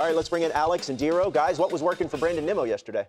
All right, let's bring in Alex and Dero. Guys, what was working for Brandon Nimmo yesterday?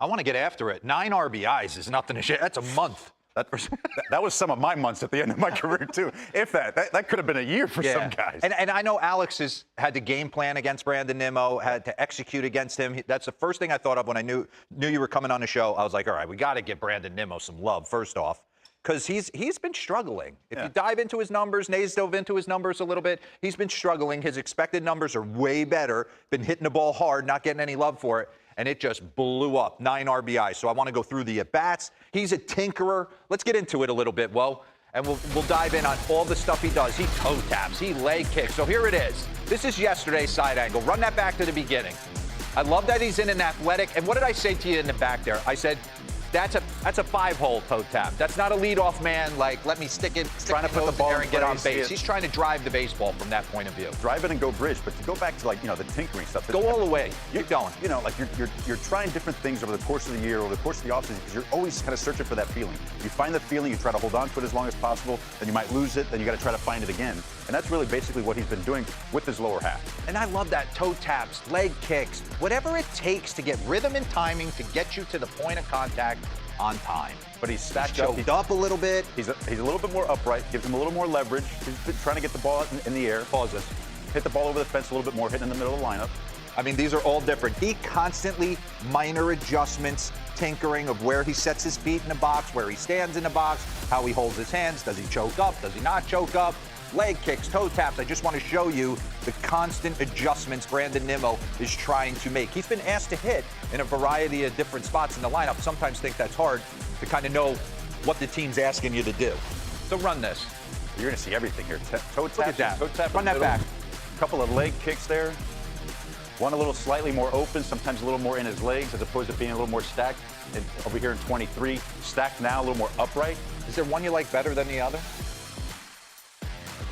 I want to get after it. 9 RBIs is nothing to share. That's a month. That was some of my months at the end of my career, too. If that could have been a year for some guys. And I know Alex has had to game plan against Brandon Nimmo, had to execute against him. That's the first thing I thought of when I knew you were coming on the show. I was like, all right, we got to give Brandon Nimmo some love, first off, because he's been struggling. If you dive into his numbers, Nays dove into his numbers a little bit, he's been struggling. His expected numbers are way better, been hitting the ball hard, not getting any love for it. And it just blew up, 9 RBI. So I want to go through the at-bats. He's a tinkerer. Let's get into it a little bit, and we'll dive in on all the stuff he does. He toe taps, he leg kicks. So here it is. This is yesterday's side angle. Run that back to the beginning. I love that he's in an athletic. And what did I say to you in the back there? I said, that's a 5-hole toe tap. That's not a leadoff man, like, let me stick trying to put the ball there and get on base. He's trying to drive the baseball from that point of view. Drive it and go bridge, but to go back to, the tinkering stuff. Go all the way. Keep going. You're trying different things over the course of the year, over the course of the offseason, because you're always kind of searching for that feeling. You find the feeling, you try to hold on to it as long as possible, then you might lose it, then you got to try to find it again. And that's really basically what he's been doing with his lower half. And I love that toe taps, leg kicks, whatever it takes to get rhythm and timing to get you to the point of contact on time. But he's stacked choked up a little bit. He's a little bit more upright, gives him a little more leverage. He's been trying to get the ball out in the air. Pause this. Hit the ball over the fence a little bit more, hitting in the middle of the lineup. I mean, these are all different. He constantly minor adjustments, tinkering of where he sets his feet in the box, where he stands in the box, how he holds his hands. Does he choke up? Does he not choke up? Leg kicks, toe taps. I just want to show you the constant adjustments Brandon Nimmo is trying to make. He's been asked to hit in a variety of different spots in the lineup. Sometimes think that's hard to kind of know what the team's asking you to do. So run this. You're going to see everything here. Toe tap. Look at that. Toe tap. Run that back. A couple of leg kicks there. One a little slightly more open, sometimes a little more in his legs, as opposed to being a little more stacked. And over here in 23, stacked now, a little more upright. Is there one you like better than the other?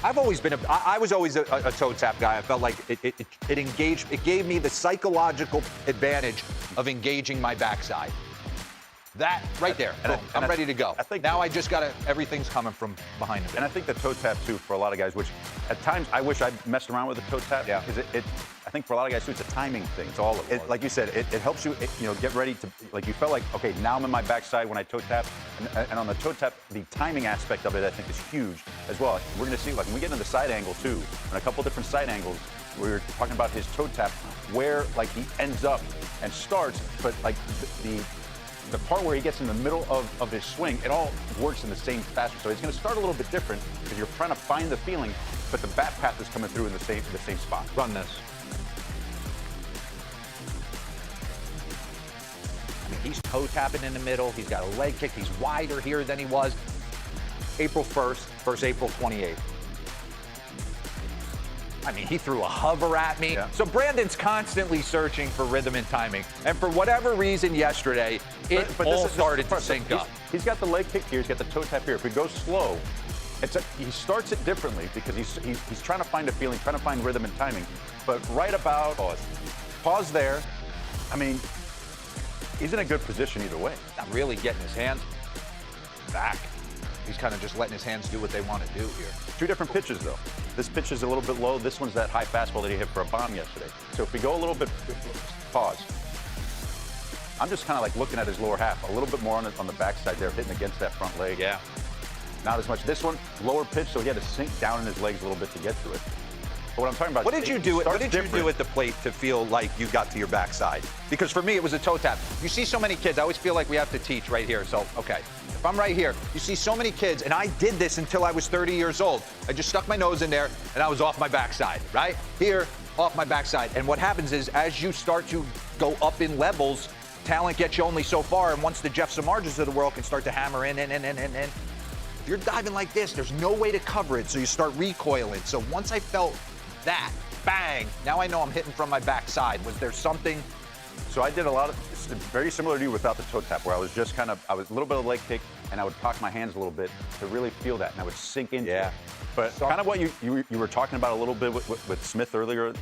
I've always been I was always a toe tap guy. I felt like it engaged, it gave me the psychological advantage of engaging my backside. That right there, I'm ready to go. Now I just everything's coming from behind me. And I think the toe tap too for a lot of guys, which at times I wish I'd messed around with the toe tap. Yeah. Because I think for a lot of guys too, it's a timing thing. It's all of it. Like you said, it helps you, get ready to, like you felt like, okay, now I'm in my backside when I toe tap. And on the toe tap, the timing aspect of it, I think is huge as well. We're going to see, like when we get into the side angle too, and a couple different side angles, we were talking about his toe tap, where like he ends up and starts, but like the part where he gets in the middle of his swing, it all works in the same fashion. So he's going to start a little bit different because you're trying to find the feeling, but the bat path is coming through in the same spot. Run this. I mean, he's toe tapping in the middle. He's got a leg kick. He's wider here than he was April 1st versus April 28th. I mean, he threw a hover at me. Yeah. So Brandon's constantly searching for rhythm and timing. And for whatever reason yesterday, it all started to sync up. He's got the leg kick here. He's got the toe tap here. If we go slow, he starts it differently because he's trying to find a feeling, trying to find rhythm and timing. But right about pause there. I mean, he's in a good position either way. Not really getting his hands back. He's kind of just letting his hands do what they want to do here. Two different pitches, though. This pitch is a little bit low. This one's that high fastball that he hit for a bomb yesterday. So if we go a little bit, pause. I'm just kind of like looking at his lower half, a little bit more on the backside there, hitting against that front leg. Yeah. Not as much. This one, lower pitch, so he had to sink down in his legs a little bit to get to it. But what I'm talking about, what did you do at the plate to feel like you got to your backside? Because for me, it was a toe tap. You see so many kids. I always feel like we have to teach right here. So, okay, if I'm right here, you see so many kids, and I did this until I was 30 years old. I just stuck my nose in there, and I was off my backside, right? Here, off my backside. And what happens is, as you start to go up in levels, talent gets you only so far, and once the Jeff Samardzes of the world can start to hammer in, if you're diving like this, there's no way to cover it, so you start recoiling. So once I felt that, bang, now I know I'm hitting from my backside. Was there something? So I did a lot of, very similar to you without the toe tap, where I was just I was a little bit of leg kick, and I would cock my hands a little bit to really feel that, and I would sink into it. But kind of what you were talking about a little bit with Smith earlier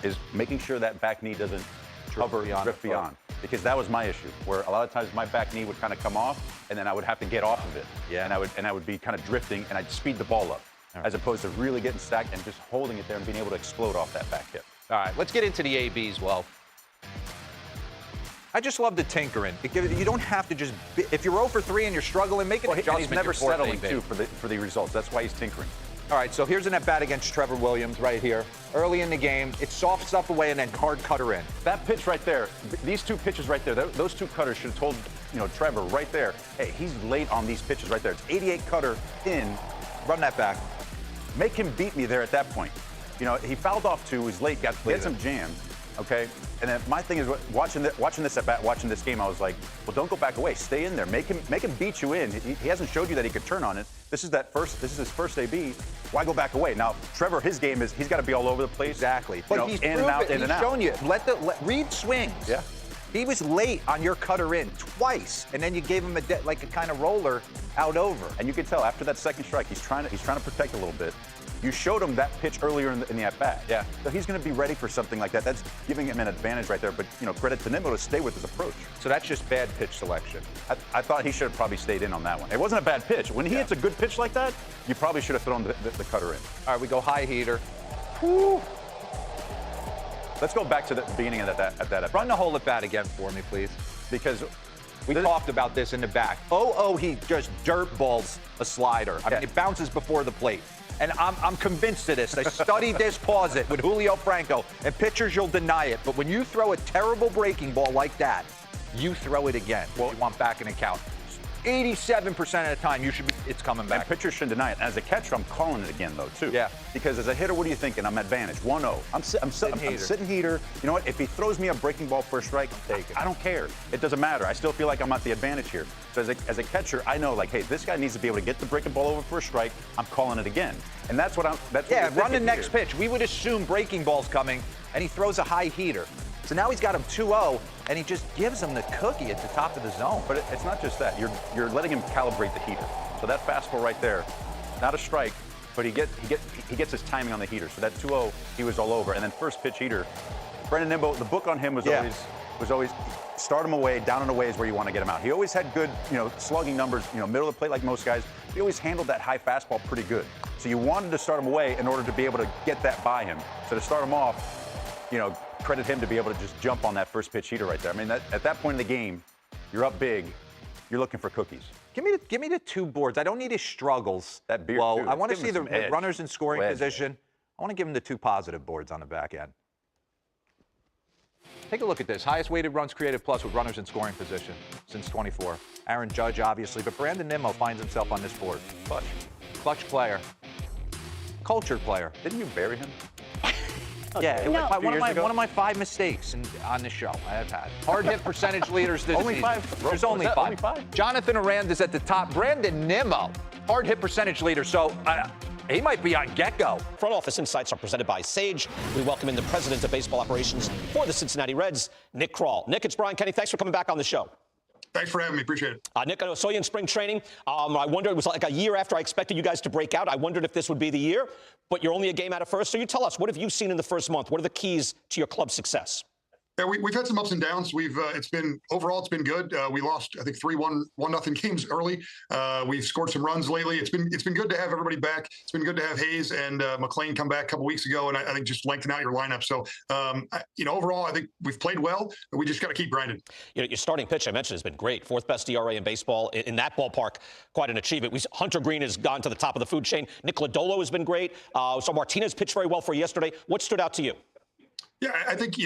is making sure that back knee doesn't drift beyond. Because that was my issue, where a lot of times my back knee would kind of come off, and then I would have to get off of it. Yeah. And I would be kind of drifting, and I'd speed the ball up, as opposed to really getting stacked and just holding it there and being able to explode off that back hip. All right, let's get into the ABs, Well. I just love the tinkering. You don't have to just, if you're 0 for 3 and you're struggling, make an adjustment. He's never before settling, too, for the results. That's why he's tinkering. All right, so here's an at-bat against Trevor Williams right here. Early in the game, it soft stuff away and then hard cutter in. That pitch right there, these two pitches right there, those two cutters should have told, Trevor right there, hey, he's late on these pitches right there. It's 88 cutter in. Run that back. Make him beat me there at that point. He fouled off 2, he's late, got some jammed. Okay, and then my thing is watching this at bat, watching this game, I was like, well, don't go back away, stay in there, make him beat you in. He hasn't showed you that he could turn on it. This is his first AB. Why go back away? Now, Trevor, his game is he's got to be all over the place. Exactly, but he's in and out, in and out. He's shown you. Read swings. Yeah. He was late on your cutter in twice, and then you gave him a kind of roller out over. And you could tell after that second strike, he's trying to protect a little bit. You showed him that pitch earlier in the at-bat. Yeah. So he's going to be ready for something like that. That's giving him an advantage right there. But, credit to Nimmo to stay with his approach. So that's just bad pitch selection. I thought he should have probably stayed in on that one. It wasn't a bad pitch. When he hits a good pitch like that, you probably should have thrown the cutter in. All right, we go high heater. Whew. Let's go back to the beginning of that at-bat. Run the whole at-bat again for me, please. Because we talked about this in the back. He just dirt balls a slider. I mean, it bounces before the plate. And I'm convinced of this. I studied this, pause it, with Julio Franco. And pitchers, you'll deny it. But when you throw a terrible breaking ball like that, you throw it again. Well, you want back in the count. 87% of the time, it's coming back. And pitchers shouldn't deny it. As a catcher, I'm calling it again, though, too. Yeah. Because as a hitter, what are you thinking? I'm advantage, 1-0. I'm sitting heater. You know what? If he throws me a breaking ball for a strike, I don't care. It doesn't matter. I still feel like I'm at the advantage here. So as a catcher, I know, like, hey, this guy needs to be able to get the breaking ball over for a strike. I'm calling it again. And that's what run the next pitch. We would assume breaking ball's coming, and he throws a high heater. So now he's got him 2-0, and he just gives him the cookie at the top of the zone. But it's not just that. You're letting him calibrate the heater. So that fastball right there, not a strike, but he gets his timing on the heater. So that 2-0, he was all over. And then first pitch heater, Brandon Nimmo, the book on him was always start him away, down and away is where you want to get him out. He always had good, slugging numbers, middle of the plate like most guys. He always handled that high fastball pretty good. So you wanted to start him away in order to be able to get that by him. So to start him off, credit him to be able to just jump on that first pitch heater right there. I mean, at that point in the game, you're up big. You're looking for cookies. Give me the 2 boards. I don't need his struggles. That beer, Well, too. I want to see the runners in scoring Edge. position. I want to give him the 2 positive boards on the back end. Take a look at this. Highest weighted runs created plus with runners in scoring position since 24. Aaron Judge, obviously, but Brandon Nimmo finds himself on this board. Clutch player. Cultured player. Didn't you bury him? Yeah, one of my 5 mistakes on this show I have had. Hard hit percentage leaders this Only season. 5? There's only 5. Jonathan Aranda's at the top. Brandon Nimmo, hard hit percentage leader. So he might be on get-go. Front Office Insights are presented by Sage. We welcome in the president of baseball operations for the Cincinnati Reds, Nick Kroll. Nick, it's Brian Kenny. Thanks for coming back on the show. Thanks for having me. Appreciate it. Nick, I saw you in spring training. I wondered, it was like a year after I expected you guys to break out. I wondered if this would be the year, but you're only a game out of first. So you tell us, what have you seen in the first month? What are the keys to your club's success? Yeah, we've had some ups and downs. Overall it's been good. We lost, I think, 3-1, 1-0 games early. We've scored some runs lately. It's been good to have everybody back. It's been good to have Hayes and McClain come back a couple weeks ago, and I think just lengthen out your lineup. So, overall, I think we've played well. We just got to keep grinding. Your starting pitch, I mentioned, has been great. 4th best ERA in baseball. In that ballpark, quite an achievement. Hunter Green has gone to the top of the food chain. Nick Lodolo has been great. So Martinez pitched very well for you yesterday. What stood out to you? Yeah, I think,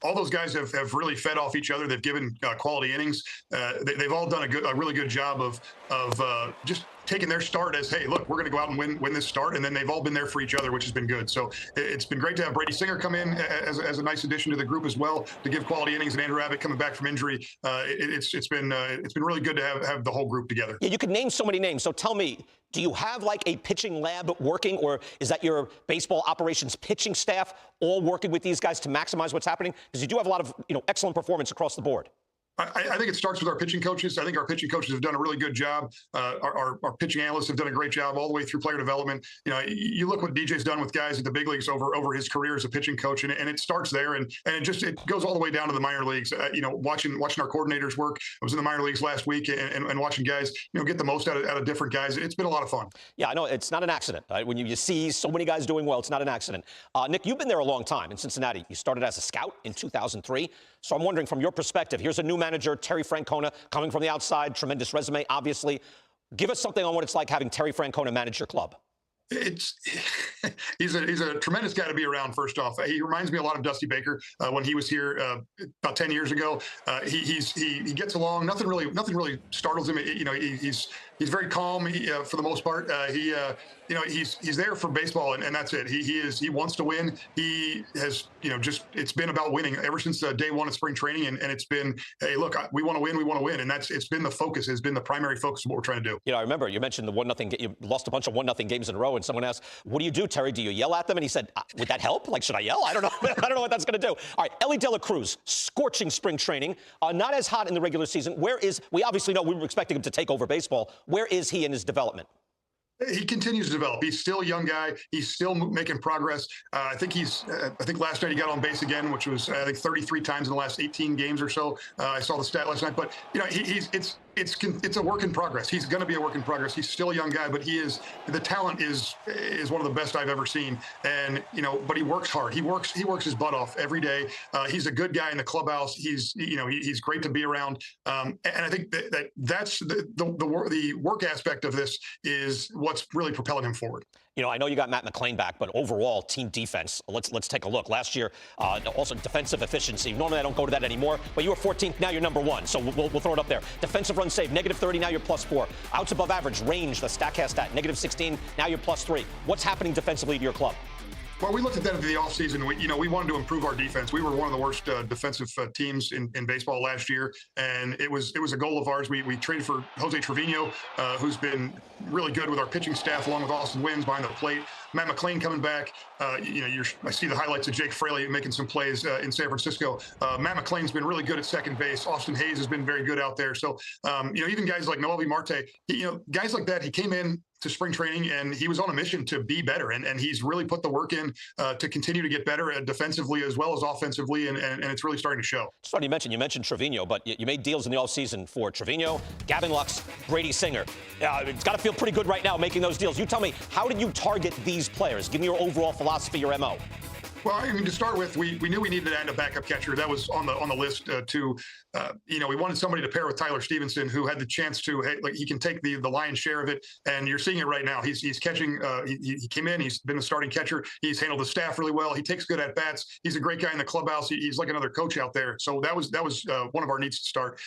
all those guys have really fed off each other. They've given quality innings. They've all done a really good job of just taking their start as, hey, look, we're going to go out and win this start. And then they've all been there for each other, which has been good. So it's been great to have Brady Singer come in as a nice addition to the group as well, to give quality innings, and Andrew Abbott coming back from injury. It's been really good to have the whole group together. Yeah, you could name so many names. So tell me, do you have like a pitching lab working, or is that your baseball operations pitching staff all working with these guys to maximize what's happening? Because you do have a lot of excellent performance across the board. I think it starts with our pitching coaches. I think our pitching coaches have done a really good job. Our pitching analysts have done a great job all the way through player development. You look what DJ's done with guys at the big leagues over his career as a pitching coach, and it starts there, and it goes all the way down to the minor leagues. Watching our coordinators work. I was in the minor leagues last week, and watching guys get the most out of different guys. It's been a lot of fun. Yeah, I know it's not an accident. Right? When you see so many guys doing well, it's not an accident. Nick, you've been there a long time in Cincinnati. You started as a scout in 2003. So I'm wondering, from your perspective, here's a new manager, Terry Francona, coming from the outside, tremendous resume, obviously. Give us something on what it's like having Terry Francona manage your club. He's a tremendous guy to be around. First off, he reminds me a lot of Dusty Baker when he was here about 10 years ago. He gets along. Nothing really startles him. He's very calm for the most part. He's there for baseball, and that's it. He wants to win. He has it's been about winning ever since day one of spring training, and it's been, hey, look, we want to win, and it's been the focus. Has been the primary focus of what we're trying to do. I remember you mentioned the 1-0. You lost a bunch of 1-0 games in a row, and someone asked, "What do you do, Terry? Do you yell at them?" And he said, "Would that help? Like, should I yell? I don't know. I don't know what that's going to do." All right, Elly De La Cruz, scorching spring training, not as hot in the regular season. We obviously know we were expecting him to take over baseball. Where is he in his development? He continues to develop. He's still a young guy. He's still making progress. I think last night he got on base again, which was 33 times in the last 18 games or so. I saw the stat last night, but it's a work in progress. He's going to be a work in progress. He's still a young guy, but the talent is one of the best I've ever seen. And but he works hard. He works his butt off every day. He's a good guy in the clubhouse. He's great to be around. And I think that's the work aspect of this is what's really propelling him forward. I know you got Matt McClain back, but overall, team defense, let's take a look. Last year, also defensive efficiency. Normally, I don't go to that anymore, but you were 14th, now you're number 1, so we'll throw it up there. Defensive run save, -30, now you're +4. Outs above average, range, the StatCast stat, -16, now you're +3. What's happening defensively to your club? Well, we looked at that at the offseason. We wanted to improve our defense. We were one of the worst defensive teams in baseball last year, and it was a goal of ours. We traded for Jose Trevino, who's been really good with our pitching staff, along with Austin Wynns behind the plate. Matt McClain coming back. I see the highlights of Jake Fraley making some plays in San Francisco. Matt McClain's been really good at second base. Austin Hayes has been very good out there. So, even guys like Noelvi Marte, guys like that, he came in to spring training and he was on a mission to be better. And he's really put the work in to continue to get better defensively as well as offensively. And it's really starting to show. It's funny you mentioned Trevino, but you made deals in the offseason for Trevino, Gavin Lux, Brady Singer. It's got to feel pretty good right now making those deals. You tell me, how did you target these players? Give me your overall philosophy, your MO. Well, to start with, we knew we needed to add a backup catcher. That was on the list we wanted somebody to pair with Tyler Stevenson, who had the chance to, he can take the lion's share of it. And you're seeing it right now. He's catching. He came in. He's been the starting catcher. He's handled the staff really well. He takes good at bats. He's a great guy in the clubhouse. He's like another coach out there. So that was one of our needs to start.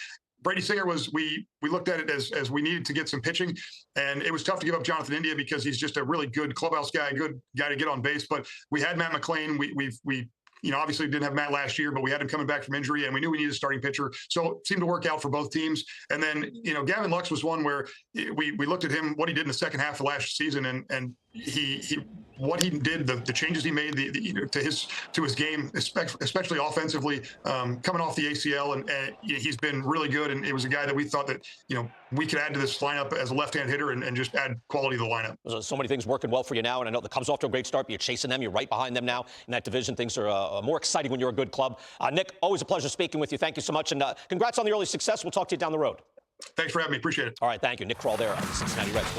Brady Singer was, we looked at it as we needed to get some pitching, and it was tough to give up Jonathan India because he's just a really good clubhouse guy, good guy to get on base. But we had Matt McClain. We obviously didn't have Matt last year, but we had him coming back from injury, and we knew we needed a starting pitcher. So it seemed to work out for both teams. And then, Gavin Lux was one where we looked at him, what he did in the second half of last season, and what he did, the changes he made to his game, especially offensively, coming off the ACL, and he's been really good. And it was a guy that we thought that we could add to this lineup as a left-hand hitter and just add quality to the lineup. There's so many things working well for you now, and I know the Cubs off to a great start, but you're chasing them. You're right behind them now in that division. Things are more exciting when you're a good club. Nick, always a pleasure speaking with you. Thank you so much, and congrats on the early success. We'll talk to you down the road. Thanks for having me. Appreciate it. All right, thank you. Nick Kroll there on the Cincinnati Reds.